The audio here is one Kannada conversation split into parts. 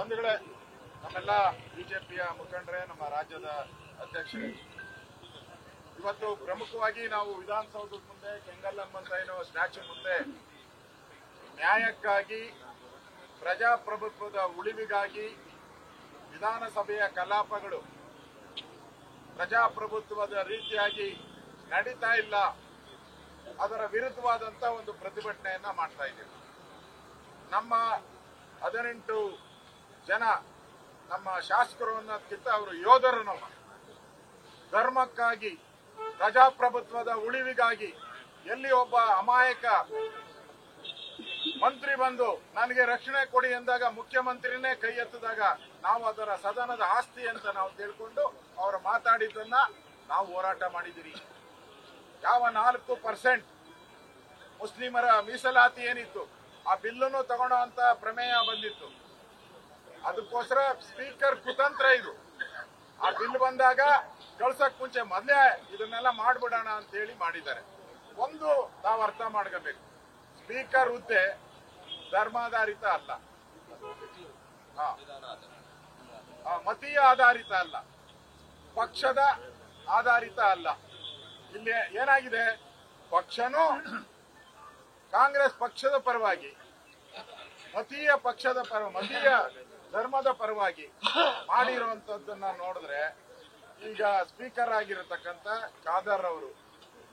ಬಂಧುಗಳೇ, ನಮ್ಮೆಲ್ಲ ಬಿಜೆಪಿಯ ಮುಖಂಡರೇ, ನಮ್ಮ ರಾಜ್ಯದ ಅಧ್ಯಕ್ಷರೇ, ಇವತ್ತು ಪ್ರಮುಖವಾಗಿ ನಾವು ವಿಧಾನಸೌಧದ ಮುಂದೆ ಕೆಂಗಲ್ಲಮ್ಮಂತ ಏನೋ ಸ್ಟ್ಯಾಚ್ಯೂ ಮುಂದೆ ನ್ಯಾಯಕ್ಕಾಗಿ, ಪ್ರಜಾಪ್ರಭುತ್ವದ ಉಳಿವಿಗಾಗಿ ವಿಧಾನಸಭೆಯ ಕಲಾಪಗಳು ಪ್ರಜಾಪ್ರಭುತ್ವದ ರೀತಿಯಾಗಿ ನಡೀತಾ ಇಲ್ಲ, ಅದರ ವಿರುದ್ಧವಾದಂತ ಒಂದು ಪ್ರತಿಭಟನೆಯನ್ನ ಮಾಡ್ತಾ ಇದ್ದೀವಿ. ನಮ್ಮ 18 ಜನ ನಮ್ಮ ಶಾಸಕರು ಅನ್ನೋದಕ್ಕಿಂತ ಅವರು ಯೋಧರು. ನಮ್ಮ ಧರ್ಮಕ್ಕಾಗಿ, ಪ್ರಜಾಪ್ರಭುತ್ವದ ಉಳಿವಿಗಾಗಿ ಎಲ್ಲಿ ಒಬ್ಬ ಅಮಾಯಕ ಮಂತ್ರಿ ಬಂದು ನನಗೆ ರಕ್ಷಣೆ ಕೊಡಿ ಎಂದಾಗ ಮುಖ್ಯಮಂತ್ರಿನೇ ಕೈ ಎತ್ತಿದಾಗ ನಾವು ಅದರ ಸದನದ ಆಸ್ತಿ ಅಂತ ನಾವು ತಿಳ್ಕೊಂಡು ಅವರು ಮಾತಾಡಿದ್ದನ್ನ ನಾವು ಹೋರಾಟ ಮಾಡಿದಿರಿ. ಯಾವ 4% ಮುಸ್ಲಿಮರ ಮೀಸಲಾತಿ ಏನಿತ್ತು ಆ ಬಿಲ್ಲನ್ನು ತಗೊಳ್ಳೋ ಅಂತ ಪ್ರಮೇಯ ಬಂದಿತ್ತು. ಅದಕ್ಕೋಸ್ಕರ ಸ್ಪೀಕರ್ ಕುತಂತ್ರ ಇದು. ಆ ಬಿಲ್ ಬಂದಾಗ ಕಳ್ಸಕ್ ಮುಂಚೆ ಮೊದಲೇ ಇದನ್ನೆಲ್ಲ ಮಾಡ್ಬಿಡೋಣ ಅಂತ ಹೇಳಿ ಮಾಡಿದ್ದಾರೆ. ಒಂದು ನಾವು ಅರ್ಥ ಮಾಡ್ಕೋಬೇಕು, ಸ್ಪೀಕರ್ ಹುದ್ದೆ ಧರ್ಮಾಧಾರಿತ ಅಲ್ಲ, ಮತೀಯ ಆಧಾರಿತ ಅಲ್ಲ, ಪಕ್ಷದ ಆಧಾರಿತ ಅಲ್ಲ. ಇಲ್ಲಿ ಏನಾಗಿದೆ, ಪಕ್ಷನೂ ಕಾಂಗ್ರೆಸ್ ಪಕ್ಷದ ಪರವಾಗಿ, ಮತೀಯ ಧರ್ಮದ ಪರವಾಗಿ ಮಾಡಿರುವಂತದ್ದನ್ನ ನೋಡಿದ್ರೆ, ಈಗ ಸ್ಪೀಕರ್ ಆಗಿರತಕ್ಕಂತ ಖಾದರ್ ಅವರು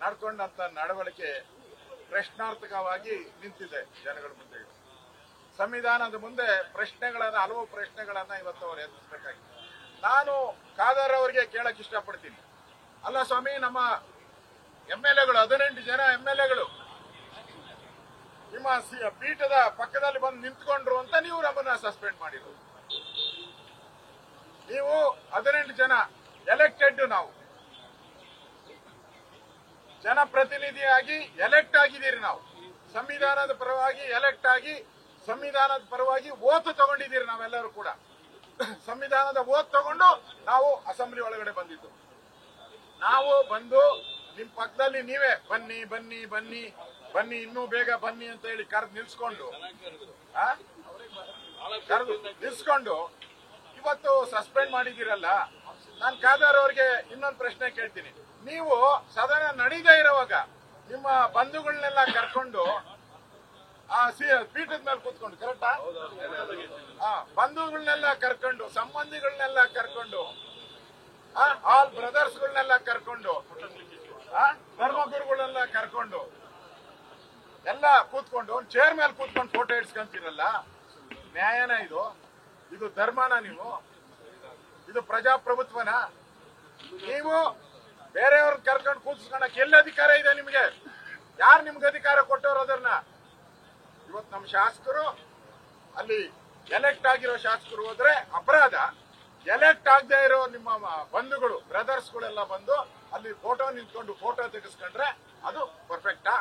ನಡ್ಕೊಂಡಂತ ನಡವಳಿಕೆ ಪ್ರಶ್ನಾರ್ಥಕವಾಗಿ ನಿಂತಿದೆ ಜನಗಳ ಮುಂದೆ. ಸಂವಿಧಾನದ ಮುಂದೆ ಹಲವು ಪ್ರಶ್ನೆಗಳನ್ನ ಇವತ್ತು ಅವರು ಎದುರಿಸಬೇಕಾಗಿದೆ. ನಾನು ಖಾದರ್ ಅವರಿಗೆ ಕೇಳಕ್ ಇಷ್ಟಪಡ್ತೀನಿ, ಅಲ್ಲ ಸ್ವಾಮಿ, ನಮ್ಮ MLAಗಳು 18 ಜನ MLAಗಳು ನಿಮ್ಮ ಪೀಠದ ಪಕ್ಕದಲ್ಲಿ ಬಂದು ನಿಂತ್ಕೊಂಡ್ರು ಅಂತ ನೀವು ನಮ್ಮನ್ನ ಸಸ್ಪೆಂಡ್ ಮಾಡಿದ್ರು. ನೀವು 18 ಜನ ಎಲೆಕ್ಟೆಡ್, ನಾವು ಜನಪ್ರತಿನಿಧಿಯಾಗಿ ಎಲೆಕ್ಟ್ ಆಗಿದ್ದೀರಿ. ನಾವು ಸಂವಿಧಾನದ ಪರವಾಗಿ ಎಲೆಕ್ಟ್ ಆಗಿ ಸಂವಿಧಾನದ ಪರವಾಗಿ ಓತು ತಗೊಂಡಿದ್ದೀರಿ. ನಾವೆಲ್ಲರೂ ಕೂಡ ಸಂವಿಧಾನದ ಓತ್ ತಗೊಂಡು ನಾವು ಅಸೆಂಬ್ಲಿ ಒಳಗಡೆ ಬಂದಿದ್ದು. ನಾವು ಬಂದು ನಿಮ್ ಪಕ್ಕದಲ್ಲಿ ನೀವೇ ಬನ್ನಿ ಬನ್ನಿ ಬನ್ನಿ ಬನ್ನಿ ಇನ್ನೂ ಬೇಗ ಬನ್ನಿ ಅಂತ ಹೇಳಿ ಕರೆದು ನಿಲ್ಸ್ಕೊಂಡು ಇವತ್ತು ಸಸ್ಪೆಂಡ್ ಮಾಡಿದ್ದೀರಲ್ಲ. ನಾನು ಖಾದರ್ ಅವ್ರಿಗೆ ಇನ್ನೊಂದು ಪ್ರಶ್ನೆ ಕೇಳ್ತೀನಿ. ನೀವು ಸದನ ನಡೀದೇ ಇರುವಾಗ ನಿಮ್ಮ ಬಂಧುಗಳನ್ನೆಲ್ಲ ಕರ್ಕೊಂಡು ಆ ಪೀಠದ ಮೇಲೆ ಕೂತ್ಕೊಂಡು, ಕರೆಕ್ಟಾ? ಬಂಧುಗಳನ್ನೆಲ್ಲ ಕರ್ಕೊಂಡು, ಸಂಬಂಧಿಗಳನ್ನೆಲ್ಲ ಕರ್ಕೊಂಡು, ಆಲ್ ಬ್ರದರ್ಸ್ಗಳನ್ನೆಲ್ಲ ಕರ್ಕೊಂಡು, ಧರ್ಮಗುರುಗಳನ್ನೆಲ್ಲ ಕರ್ಕೊಂಡು ಎಲ್ಲ ಕೂತ್ಕೊಂಡು ಒಂದು ಚೇರ್ ಮೇಲೆ ಕೂತ್ಕೊಂಡು ಫೋಟೋ ಇಡ್ಸ್ಕೊಂತೀರಲ್ಲ, ನ್ಯಾಯನ ಇದು? ಇದು ಧರ್ಮನ? ಇದು ಪ್ರಜಾಪ್ರಭುತ್ವನ? ನೀವು ಬೇರೆಯವ್ರನ್ನ ಕರ್ಕೊಂಡು ಕೂತ್ಸ್ಕೊಳಕ್ ಎಲ್ಲಿ ಅಧಿಕಾರ ಇದೆ ನಿಮ್ಗೆ? ಯಾರು ನಿಮ್ಗೆ ಅಧಿಕಾರ ಕೊಟ್ಟವ್ರು ಅದನ್ನ? ಇವತ್ತು ನಮ್ಮ ಶಾಸಕರು ಅಲ್ಲಿ ಎಲೆಕ್ಟ್ ಆಗಿರೋ ಶಾಸಕರು ಹೋದ್ರೆ ಅಪರಾಧ, ಎಲೆಕ್ಟ್ ಆಗದೆ ಇರೋ ನಿಮ್ಮ ಬಂಧುಗಳು ಬ್ರದರ್ಸ್ಗಳೆಲ್ಲ ಬಂದು ಅಲ್ಲಿ ಫೋಟೋ ನಿಂತ್ಕೊಂಡು ಫೋಟೋ ತೆಗೆಸ್ಕೊಂಡ್ರೆ ಅದು ಪರ್ಫೆಕ್ಟಾ?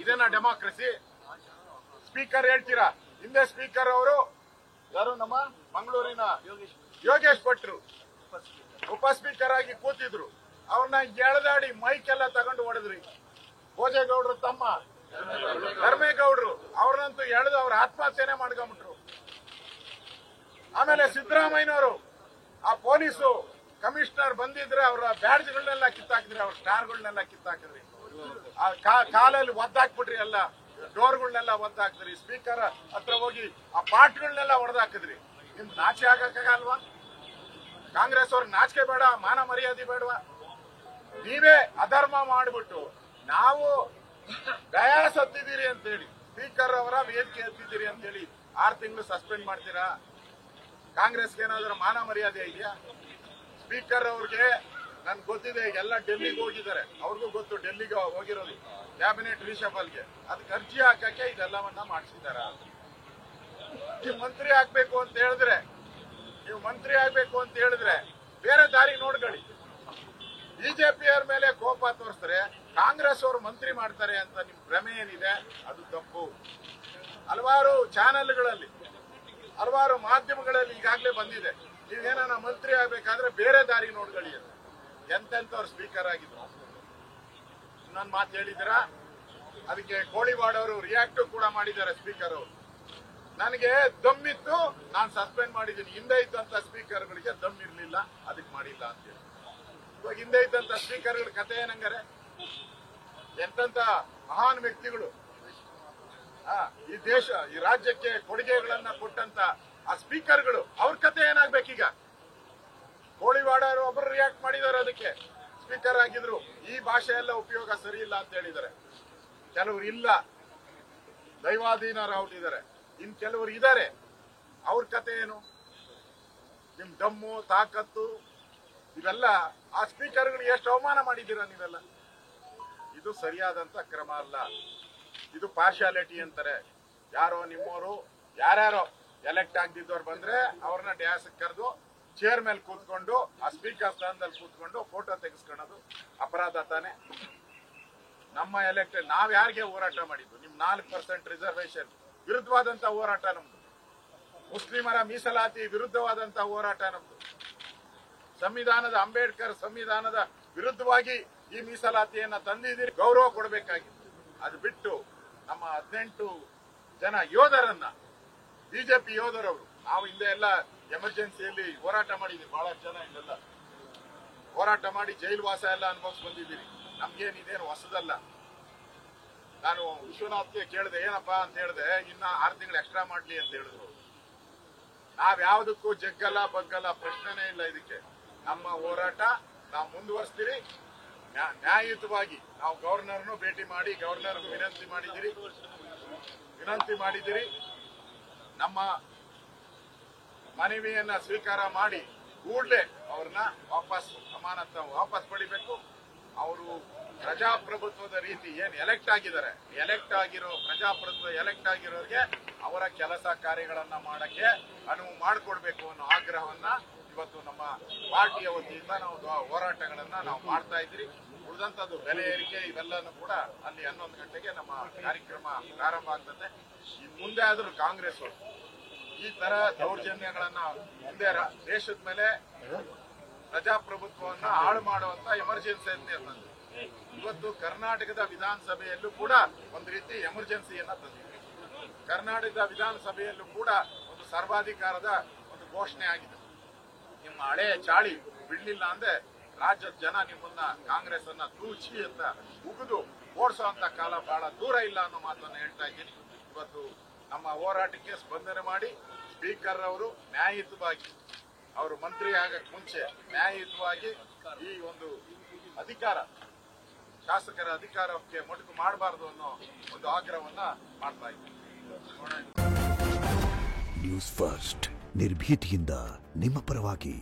ಇದೇನಾ ಡೆಮಾಕ್ರಸಿ? ಸ್ಪೀಕರ್ ಹೇಳ್ತೀರಾ, ಹಿಂದೆ ಸ್ಪೀಕರ್ ಅವರು ಯಾರು, ನಮ್ಮ ಮಂಗಳೂರಿನ ಯೋಗೇಶ್ ಭಟ್ರು ಉಪ ಸ್ಪೀಕರ್ ಆಗಿ ಕೂತಿದ್ರು. ಅವ್ರನ್ನ ಎಳೆದಾಡಿ ಮೈಕ್ ಎಲ್ಲ ತಗೊಂಡು ಹೊಡೆದ್ರಿ. ಭೋಜೇಗೌಡರು ತಮ್ಮ ಧರ್ಮೇಗೌಡರು ಅವ್ರನ್ನಂತೂ ಎಳೆದು ಅವ್ರ ಆತ್ಮಹತ್ಯೆನೆ ಮಾಡ್ಕೊಂಡ್ಬಿಟ್ರು. ಆಮೇಲೆ ಸಿದ್ದರಾಮಯ್ಯನವರು ಆ ಪೊಲೀಸು ಕಮಿಷನರ್ ಬಂದಿದ್ರೆ ಅವರ ಬ್ಯಾಡ್ಜ್ಗಳನ್ನೆಲ್ಲ ಕಿತ್ತಾಕಿದ್ರಿ, ಅವ್ರ ಸ್ಟಾರ್ಗಳನ್ನೆಲ್ಲ ಕಿತ್ತಾಕಿದ್ರಿ, ಕಾಲಲ್ಲಿ ಒದ್ದಾಕ್ಬಿಟ್ರಿ, ಎಲ್ಲ ಡೋರ್ಗಳನ್ನೆಲ್ಲ ಒದ್ದಾಕಿದ್ರಿ, ಸ್ಪೀಕರ್ ಹತ್ರ ಹೋಗಿ ಆ ಪಾಟ್ಗಳನ್ನೆಲ್ಲ ಹೊಡೆದಾಕಿದ್ರಿ. ನಿಮ್ ನಾಚೆ ಆಗಲ್ವಾ? ಕಾಂಗ್ರೆಸ್ ಅವ್ರಿಗೆ ನಾಚಿಕೆ ಬೇಡ? ಮಾನ ಮರ್ಯಾದೆ ಬೇಡವಾ? ನೀವೇ ಅಧರ್ಮ ಮಾಡಿಬಿಟ್ಟು ನಾವು ಡಯಾಸ್ ಹತ್ತಿದ್ದೀರಿ ಅಂತೇಳಿ, ಸ್ಪೀಕರ್ ಅವರ ವೇದಿಕೆ ಹತ್ತಿದ್ದೀರಿ ಅಂತೇಳಿ 6 ತಿಂಗಳು ಸಸ್ಪೆಂಡ್ ಮಾಡ್ತೀರಾ? ಕಾಂಗ್ರೆಸ್ಗೆ ಏನಾದ್ರೂ ಮಾನ ಮರ್ಯಾದೆ ಇದೆಯಾ? ಸ್ಪೀಕರ್ ಅವ್ರಿಗೆ ನನ್ಗೆ ಗೊತ್ತಿದೆ, ಎಲ್ಲ ಡೆಲ್ಲಿಗೆ ಹೋಗಿದ್ದಾರೆ, ಅವ್ರಿಗೂ ಗೊತ್ತು ಡೆಲ್ಲಿಗೆ ಹೋಗಿರೋದು ಕ್ಯಾಬಿನೆಟ್ ರಿಷಫಲ್ಗೆ. ಅದಕ್ಕೆ ಅರ್ಜಿ ಹಾಕಕ್ಕೆ ಇದೆಲ್ಲವನ್ನ ಮಾಡಿಸಿದಾರ. ನೀವು ಮಂತ್ರಿ ಆಗ್ಬೇಕು ಅಂತ ಹೇಳಿದ್ರೆ ಬೇರೆ ದಾರಿ ನೋಡ್ಕೊಳ್ಳಿ. ಬಿಜೆಪಿಯವ್ರ ಮೇಲೆ ಕೋಪ ತೋರಿಸಿದ್ರೆ ಕಾಂಗ್ರೆಸ್ ಅವರು ಮಂತ್ರಿ ಮಾಡ್ತಾರೆ ಅಂತ ನಿಮ್ ಭ್ರಮೆ ಏನಿದೆ, ಅದು ತಪ್ಪು. ಹಲವಾರು ಚಾನೆಲ್ಗಳಲ್ಲಿ, ಹಲವಾರು ಮಾಧ್ಯಮಗಳಲ್ಲಿ ಈಗಾಗಲೇ ಬಂದಿದೆ, ನೀವೇನ ಮಂತ್ರಿ ಆಗ್ಬೇಕಾದ್ರೆ ಬೇರೆ ದಾರಿ ನೋಡ್ಕೊಳ್ಳಿ ಅಂತ. ಎಂತೆಂತವ್ರು ಸ್ಪೀಕರ್ ಆಗಿದ್ರು. ಇನ್ನೊಂದು ಮಾತು ಹೇಳಿದ್ದೀರಾ, ಅದಕ್ಕೆ ಕೋಳಿವಾಡ್ ಅವರು ರಿಯಾಕ್ಟ್ ಕೂಡ ಮಾಡಿದ್ದಾರೆ. ಸ್ಪೀಕರ್ ಅವರು, ನನಗೆ ದಮ್ಮಿತ್ತು, ನಾನು ನಾನು ಸಸ್ಪೆಂಡ್ ಮಾಡಿದ್ದೀನಿ. ಹಿಂದೆ ಇದ್ದಂತ ಸ್ಪೀಕರ್ಗಳಿಗೆ ದಮ್ ಇರ್ಲಿಲ್ಲ, ಅದಕ್ಕೆ ಮಾಡಿಲ್ಲ ಅಂತೇಳಿ. ಇವಾಗ ಹಿಂದೆ ಇದ್ದಂತ ಸ್ಪೀಕರ್ಗಳ ಕಥೆ ಏನಂಗಾರೆ, ಎಂತ ಮಹಾನ್ ವ್ಯಕ್ತಿಗಳು ಈ ದೇಶ ಈ ರಾಜ್ಯಕ್ಕೆ ಕೊಡುಗೆಗಳನ್ನ ಕೊಟ್ಟಂತ ಆ ಸ್ಪೀಕರ್ಗಳು, ಅವ್ರ ಕಥೆ ಏನಾಗ್ಬೇಕೀಗ? ಕೋಳಿವಾಡ ಒಬ್ಬರು ರಿಯಾಕ್ಟ್ ಮಾಡಿದ್ದಾರೆ, ಅದಕ್ಕೆ ಸ್ಪೀಕರ್ ಆಗಿದ್ರು. ಈ ಭಾಷೆ ಎಲ್ಲ ಉಪಯೋಗ ಸರಿ ಇಲ್ಲ ಅಂತ ಹೇಳಿದ್ದಾರೆ. ಕೆಲವರು ಇಲ್ಲ, ದೈವಾಧೀನರಾಗ್ಬಿಟ್ಟಿದ್ದಾರೆ. ಇನ್ ಕೆಲವರು ಇದ್ದಾರೆ, ಅವ್ರ ಕತೆ ಏನು? ನಿಮ್ ದಮ್ಮು ತಾಕತ್ತು ಇವೆಲ್ಲ ಆ ಸ್ಪೀಕರ್ಗಳು ಎಷ್ಟು ಅವಮಾನ ಮಾಡಿದ್ದೀರಾ ನೀವೆಲ್ಲ. ಇದು ಸರಿಯಾದಂತ ಕ್ರಮ ಅಲ್ಲ. ಇದು ಪಾರ್ಶಾಲಿಟಿ ಅಂತಾರೆ. ಯಾರೋ ನಿಮ್ಮವರು ಯಾರ್ಯಾರೋ ಎಲೆಕ್ಟ್ ಆಗದಿದ್ದವ್ರು ಬಂದ್ರೆ ಅವ್ರನ್ನ ಡ್ಯಾಸ್ ಕರೆದು ಚೇರ್ ಮೇಲೆ ಕೂತ್ಕೊಂಡು ಆ ಸ್ಪೀಕರ್ ಸ್ಥಾನದಲ್ಲಿ ಕೂತ್ಕೊಂಡು ಫೋಟೋ ತೆಗೆಸ್ಕೊಳ್ಳೋದು ಅಪರಾಧ ತಾನೆ. ನಮ್ಮ ಎಲೆಕ್ಟ್ ನಾವ್ ಯಾರಿಗೆ ಹೋರಾಟ ಮಾಡಿದ್ದು? ನಿಮ್ 4% ರಿಸರ್ವೇಶನ್ ವಿರುದ್ಧವಾದಂತ ಹೋರಾಟ ನಮ್ದು. ಮುಸ್ಲಿಮರ ಮೀಸಲಾತಿ ವಿರುದ್ಧವಾದಂತ ಹೋರಾಟ ನಮ್ದು. ಸಂವಿಧಾನದ ಅಂಬೇಡ್ಕರ್ ಸಂವಿಧಾನದ ವಿರುದ್ಧವಾಗಿ ಈ ಮೀಸಲಾತಿಯನ್ನ ತಂದಿದ್ದೀರಿ, ಗೌರವ ಕೊಡಬೇಕಾಗಿತ್ತು. ಅದು ಬಿಟ್ಟು ನಮ್ಮ 18 ಜನ ಯೋಧರನ್ನ, ಬಿಜೆಪಿ ಯೋಧರವರು, ನಾವು ಹಿಂದೆ ಎಲ್ಲ ಎಮರ್ಜೆನ್ಸಿಯಲ್ಲಿ ಹೋರಾಟ ಮಾಡಿದೀವಿ. ಬಹಳಷ್ಟು ಜನ ಇಲ್ಲೆಲ್ಲ ಹೋರಾಟ ಮಾಡಿ ಜೈಲು ವಾಸ ಎಲ್ಲ ಅನುಭವಿಸಿ ಬಂದಿದ್ದೀರಿ. ನಮ್ಗೇನಿದೇನು ಹೊಸದಲ್ಲ. ನಾನು ವಿಶ್ವನಾಥ್ಗೆ ಕೇಳಿದೆ, ಏನಪ್ಪಾ ಅಂತ ಹೇಳಿದೆ, ಇನ್ನ 6 ತಿಂಗಳು ಎಕ್ಸ್ಟ್ರಾ ಮಾಡ್ಲಿ ಅಂತ ಹೇಳಿದ್ರು. ನಾವ್ ಯಾವ್ದಕ್ಕೂ ಜಗ್ಗಲ್ಲ ಬಗ್ಗಲ್ಲ, ಪ್ರಶ್ನೆನೇ ಇಲ್ಲ. ಇದಕ್ಕೆ ನಮ್ಮ ಹೋರಾಟ ನಾವು ಮುಂದುವರಿಸ್ತೀರಿ. ನ್ಯಾಯಯುತವಾಗಿ ನಾವು ಗವರ್ನರ್ನು ಭೇಟಿ ಮಾಡಿ ಗವರ್ನರ್ಗೂ ವಿನಂತಿ ಮಾಡಿದಿರಿ. ನಮ್ಮ ಮನವಿಯನ್ನ ಸ್ವೀಕಾರ ಮಾಡಿ ಕೂಡಲೇ ಅವ್ರನ್ನ ಅಮಾನತ್ ವಾಪಸ್ ಪಡಿಬೇಕು. ಅವರು ಪ್ರಜಾಪ್ರಭುತ್ವದ ರೀತಿ ಏನ್ ಎಲೆಕ್ಟ್ ಆಗಿರೋ ಪ್ರಜಾಪ್ರಭುತ್ವ ಎಲೆಕ್ಟ್ ಆಗಿರೋರಿಗೆ ಅವರ ಕೆಲಸ ಕಾರ್ಯಗಳನ್ನ ಮಾಡಕ್ಕೆ ಅನುವು ಮಾಡಿಕೊಡ್ಬೇಕು ಅನ್ನೋ ಆಗ್ರಹವನ್ನ ಇವತ್ತು ನಮ್ಮ ಪಾರ್ಟಿಯ ವತಿಯಿಂದ ನಾವು ಹೋರಾಟಗಳನ್ನ ನಾವು ಮಾಡ್ತಾ ಇದ್ದೀರಿ. ಉಳಿದಂತದ್ದು ಬೆಲೆ ಏರಿಕೆ ಇವೆಲ್ಲನೂ ಕೂಡ ಅಲ್ಲಿ 11 ಗಂಟೆಗೆ ನಮ್ಮ ಕಾರ್ಯಕ್ರಮ ಪ್ರಾರಂಭ ಆಗ್ತದೆ. ಇನ್ ಮುಂದೆ ಆದ್ರೂ ಕಾಂಗ್ರೆಸ್ ಈ ತರ ದೌರ್ಜನ್ಯಗಳನ್ನ ಮುಂದೆ ದೇಶದ ಮೇಲೆ ಪ್ರಜಾಪ್ರಭುತ್ವವನ್ನ ಹಾಳು ಮಾಡುವಂತ ಎಮರ್ಜೆನ್ಸಿಯನ್ನೇ ತಂದಿದೆ. ಇವತ್ತು ಕರ್ನಾಟಕದ ವಿಧಾನಸಭೆಯಲ್ಲೂ ಕೂಡ ಒಂದು ರೀತಿ ಎಮರ್ಜೆನ್ಸಿಯನ್ನ ತಂದಿದೆ. ಕರ್ನಾಟಕದ ವಿಧಾನಸಭೆಯಲ್ಲೂ ಕೂಡ ಒಂದು ಸರ್ವಾಧಿಕಾರದ ಒಂದು ಘೋಷಣೆ ಆಗಿದೆ. ನಿಮ್ಮ ಹಳೆ ಚಾಳಿ ಬಿಡ್ಲಿಲ್ಲ ಅಂದ್ರೆ ರಾಜ್ಯದ ಜನ ನಿಮ್ಮನ್ನ ಕಾಂಗ್ರೆಸ್ ಅನ್ನ ತೂಚಿ ಅಂತ ಉಗಿದು ಓಡಿಸುವಂತ ಕಾಲ ಬಹಳ ದೂರ ಇಲ್ಲ ಅನ್ನೋ ಮಾತನ್ನ ಹೇಳ್ತಾ ಇದ್ದೀನಿ. ಇವತ್ತು ನಮ್ಮ ಹೋರಾಟಕ್ಕೆ ಸ್ಪಂದನೆ ಮಾಡಿ ಸ್ಪೀಕರ್ ಅವರು ನ್ಯಾಯಯುತವಾಗಿ, ಅವರು ಮಂತ್ರಿ ಆಗಕ್ಕೆ ಮುಂಚೆ ನ್ಯಾಯಯುತವಾಗಿ ಈ ಒಂದು ಅಧಿಕಾರ, ಶಾಸಕರ ಅಧಿಕಾರಕ್ಕೆ ಮೊಟಕು ಮಾಡಬಾರದು ಅನ್ನೋ ಒಂದು ಆಗ್ರಹವನ್ನ ಮಾಡ್ತಾ ಇದ್ದೀನಿ. ನ್ಯೂಸ್ ಫಸ್ಟ್ ನಿರ್ಭೀತಿಯಿಂದ ನಿಮ್ಮ ಪರವಾಗಿ.